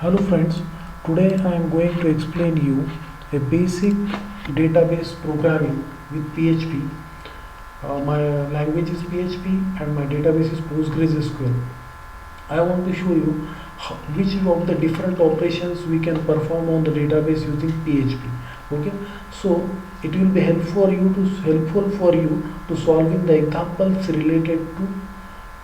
Hello friends, today I am going to explain you a basic database programming with PHP. My language is PHP and my database is PostgreSQL. I want to show you which of the different operations we can perform on the database using PHP. Okay, so it will be helpful for you to solving the examples related to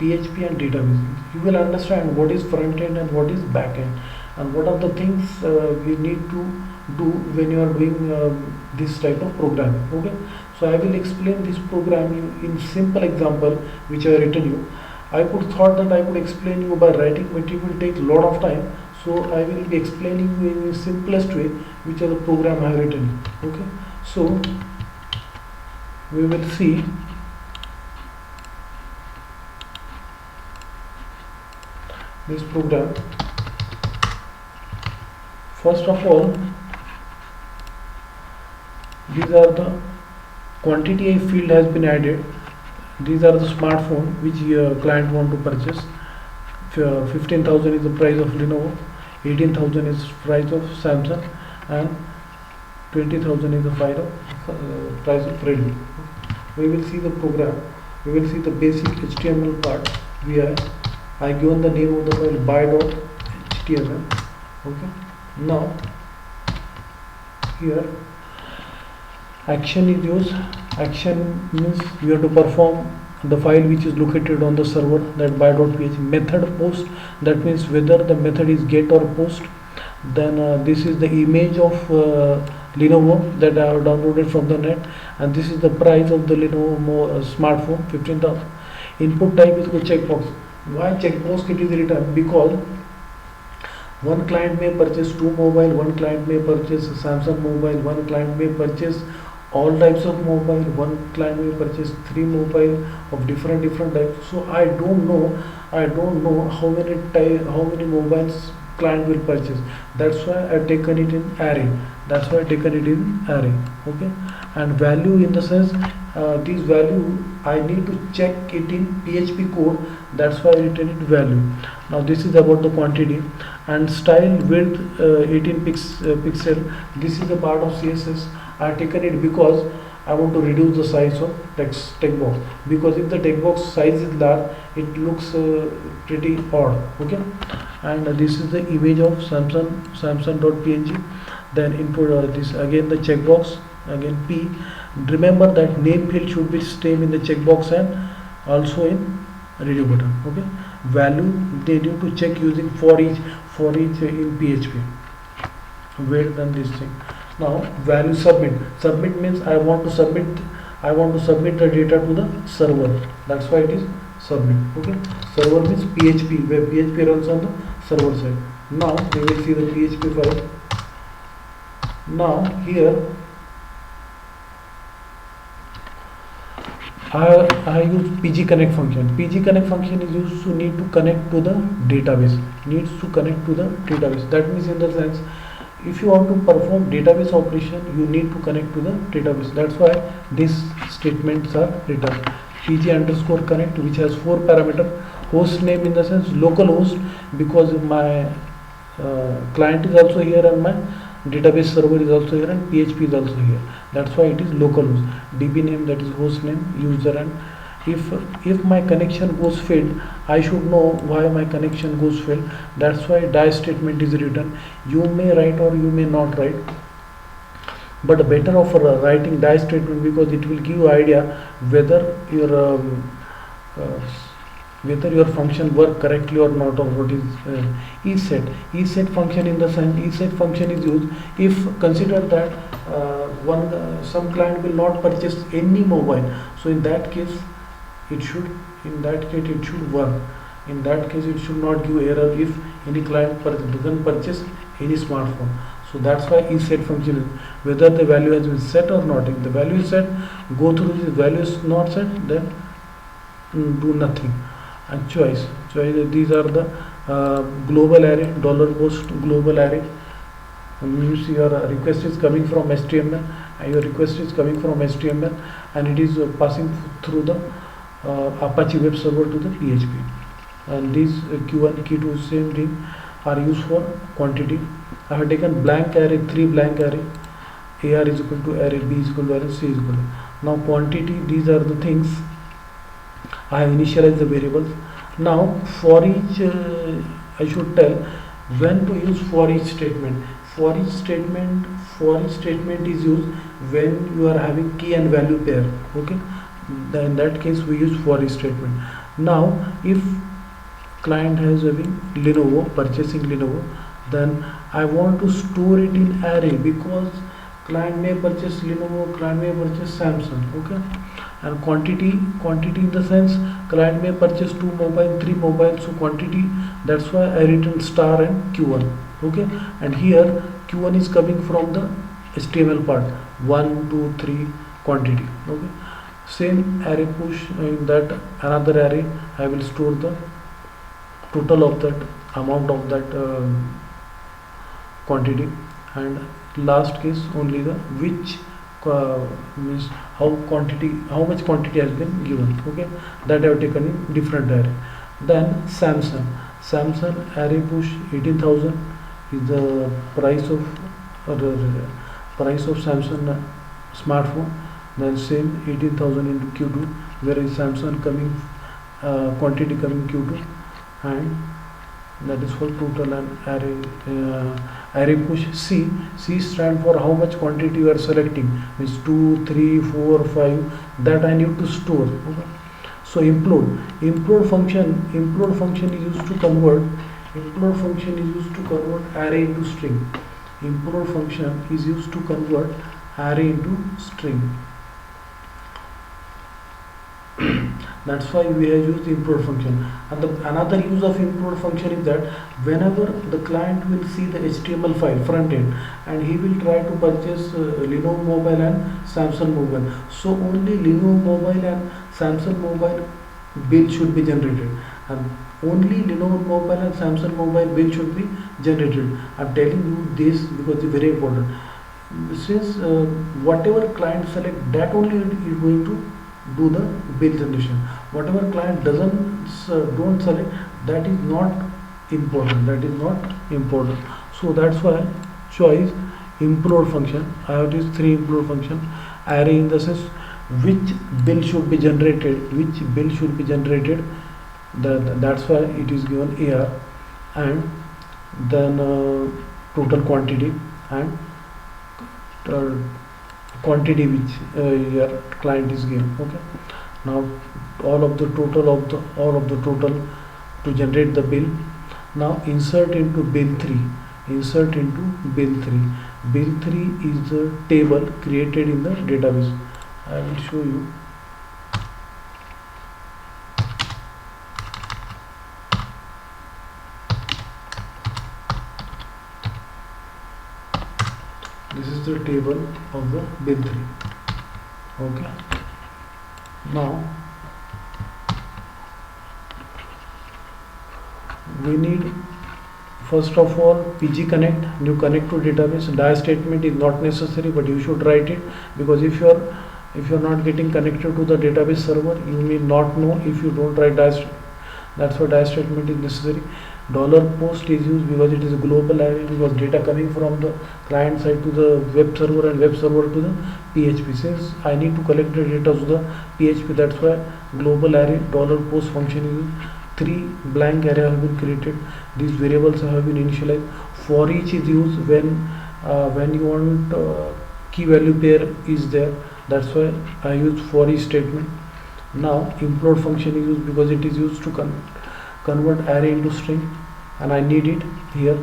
PHP and database. You will understand what is front end and what is back end, and what are the things we need to do when you are doing this type of programming. Okay, so I will explain this program in simple example which I have written you. I could thought that I could explain you by writing, but it will take lot of time. So I will be explaining you in the simplest way, which is the program I have written. Okay, so we will see this program. First of all, these are the quantity field has been added. These are the smartphone which your client want to purchase. 15,000 is the price of Lenovo, 18,000 is price of Samsung, and 20,000 is the price of Redmi. We will see the program. We will see the basic HTML part. I given the name of the file by.html. Okay. Now here action is used. Action means you have to perform the file which is located on the server, that by.php. Method post, that means whether the method is get or post. Then this is the image of Lenovo that I have downloaded from the net, and this is the price of the Lenovo smartphone, 15,000. Input type is checkbox. Why checkbox it is written? Because one client may purchase two mobile, one client may purchase a Samsung mobile, one client may purchase all types of mobile, one client may purchase three mobile of different types. So I don't know how many mobiles client will purchase. That's why I taken it in array. Okay, and value in the sense this value I need to check it in PHP code. That's why I written it value. Now this is about the quantity, and style width 18 pixel. This is a part of CSS. I have taken it because I want to reduce the size of text box, because if the text box size is large, it looks pretty odd. Okay, and this is the image of Samsung.png. Then input this again the checkbox, again P. Remember that name field should be same in the checkbox and also in radio button. Okay, value they need to check using for each in PHP. Where done this thing. Now value submit means I want to submit the data to the server. That's why it is submit. Okay, server means PHP, where PHP runs on the server side. Now we will see the PHP file. Now here I use pgconnect function. Pgconnect function is used to need to connect to the database. That means in the sense, if you want to perform database operation, you need to connect to the database. That's why these statements are written. pg_connect, which has 4 parameters. Host name in the sense local host, because my client is also here and my database server is also here and PHP is also here. That's why it is localhost. DB name, that is host name, user, and if my connection goes failed, I should know why my connection goes failed. That's why die statement is written. You may write or you may not write, but better of writing die statement, because it will give you idea whether your function work correctly or not, or what is ESET function. In the sense, ESET function is used if consider that some client will not purchase any mobile. So in that case it should work. In that case it should not give error if any client doesn't purchase any smartphone. So that's why ESET function is whether the value has been set or not. If the value is set, go through this. Value is not set, then do nothing. And choice, these are the global array, $post global array. Means your request is coming from HTML, and it is passing through the Apache web server to the PHP. And these Q1 Q2 same thing. are used for quantity. I have taken blank array, 3 blank array, AR is equal to array, B is equal to array, C is equal to. Now quantity, these are the things I have initialized the variables. Now for each I should tell when to use for each statement. For each statement is used when you are having key and value pair. Okay, then in that case we use for each statement. Now if client has having Lenovo, purchasing Lenovo, then I want to store it in array because client may purchase Lenovo, client may purchase Samsung. Okay, and quantity in the sense client may purchase 2 mobile, 3 mobile, so quantity, that's why I written star and q1. Okay, and here q1 is coming from the HTML part, 1 2 3 quantity. Okay, same array push, in that another array I will store the total of that amount of that quantity, and last case only the which means how much quantity has been given. Okay, that I have taken in different array. Then Samsung array push 18,000 is the price of Samsung smartphone. Then same 18,000 into Q2, where is Samsung coming, quantity coming Q2, and that is for total and array push. C stand for how much quantity you are selecting, means 2 3 4 5, that I need to store. Okay, so implode function is used to convert array into string. Implode function is used to convert array into string. That's why we have used implode function. And another use of implode function is that whenever the client will see the HTML file front end and he will try to purchase Lenovo mobile and Samsung mobile, so only Lenovo mobile and Samsung mobile bill should be generated, and only Lenovo mobile and Samsung mobile bill should be generated. I'm telling you this because it's very important. Since whatever client select, that only is going to do the bill generation. Whatever client don't select, that is not important. So that's why choice implode function. I have these 3 implode function. Array in the sense which bill should be generated, that's why it is given AR, and then total quantity and quantity which your client is given. Okay, now all of the total to generate the bill. Now insert into bill 3. Bill 3 is the table created in the database. I will show you. This is the table of the bill 3. Okay, now we need first of all PG connect, new connect to database. Die statement is not necessary, but you should write it, because if you are not getting connected to the database server, you may not know if you don't write die. That's why die statement is necessary. $post is used because it is a global array, because data coming from the client side to the web server and web server to the PHP. Since I need to collect the data to the PHP, that's why global array $post function is used. 3 blank array have been created. These variables have been initialized. For each is used when you want key value pair is there. That's why I use for each statement. Now implode function is used because it is used to convert array into string, and I need it here.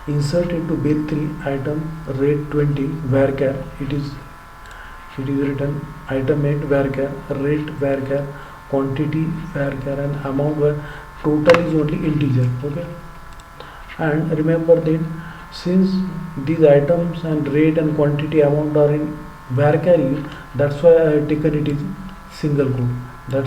Insert into bill 3 item rate 20 varchar. It is written item 8 varchar, rate varchar, quantity varchar, and amount where total is only integer. Okay, and remember that since these items and rate and quantity amount are in varchar use, that's why I have taken it in single quote. And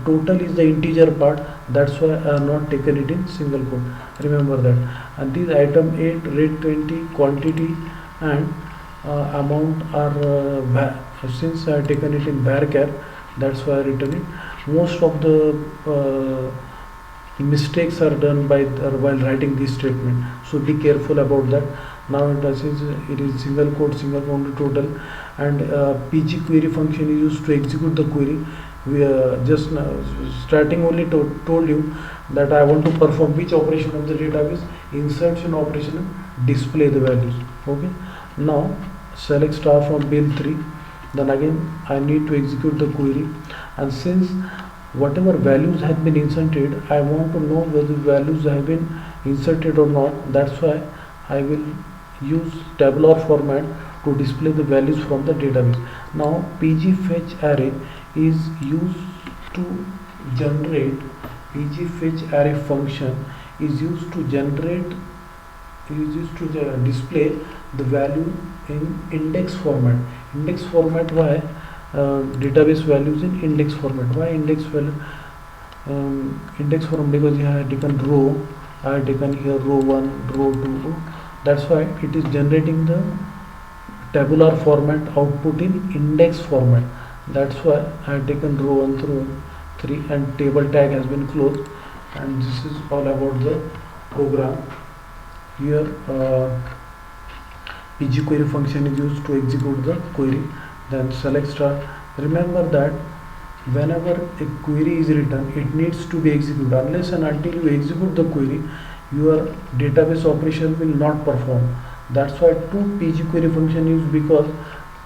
total is the integer part, that's why I have not taken it in single quote. Remember that. And these item 8, rate 20, quantity and amount are since I have taken it in varchar, that's why I written it. Most of the mistakes are done by while writing this statement, so be careful about that. Now it is single quote single only total, and pg query function is used to execute the query. We just now, starting only told you that I want to perform which operation of the database, insertion operation and display the values. Okay, now select star from bin 3, then again I need to execute the query, and since whatever values have been inserted, I want to know whether values have been inserted or not. That's why I will use tabular format to display the values from the database. Now pg fetch array is used to generate, pg fetch array function is used to generate, is used to display the value in index format. Index format, why? Database values in index format. Why index value? Index format because I have taken row, I have taken here row 1, row 2, that's why it is generating the tabular format output in index format. That's why I have taken row 1 through 3 and table tag has been closed, and this is all about the program. Here pg query function is used to execute the query, then select star. Remember that whenever a query is written, it needs to be executed. Unless and until you execute the query, your database operation will not perform. That's why two pg query function used, because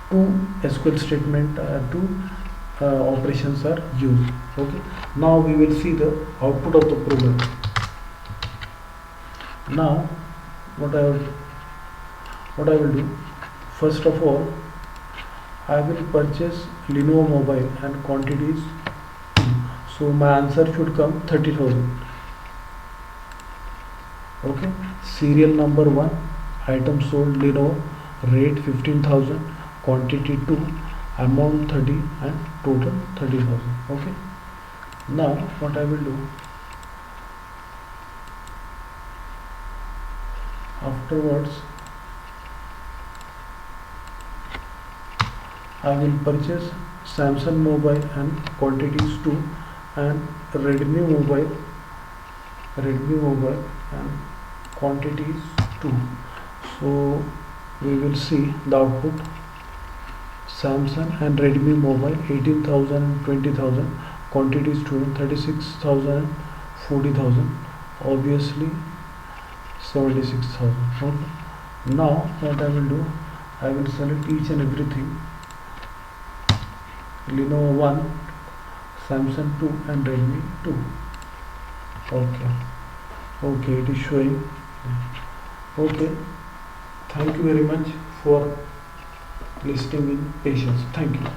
two SQL statement, two operations are used. Okay, now we will see the output of the program. Now what I will do, first of all I will purchase Lenovo mobile and quantities 2. So my answer should come 30,000. Okay, serial number 1, item sold Lenovo, rate 15,000, quantity 2, amount 30 and total 30,000. Okay, now what I will do, afterwards I will purchase Samsung mobile and quantities 2, and Redmi mobile and quantities 2. So we will see the output. Samsung and Redmi mobile 18,000 and 20,000, quantities 2, 36,000 and 40,000, obviously 76,000. Okay, now what I will do, I will select each and everything. Lenovo 1, Samsung 2 and Redmi 2. Okay, it is showing. Okay, thank you very much for listening in patience. Thank you.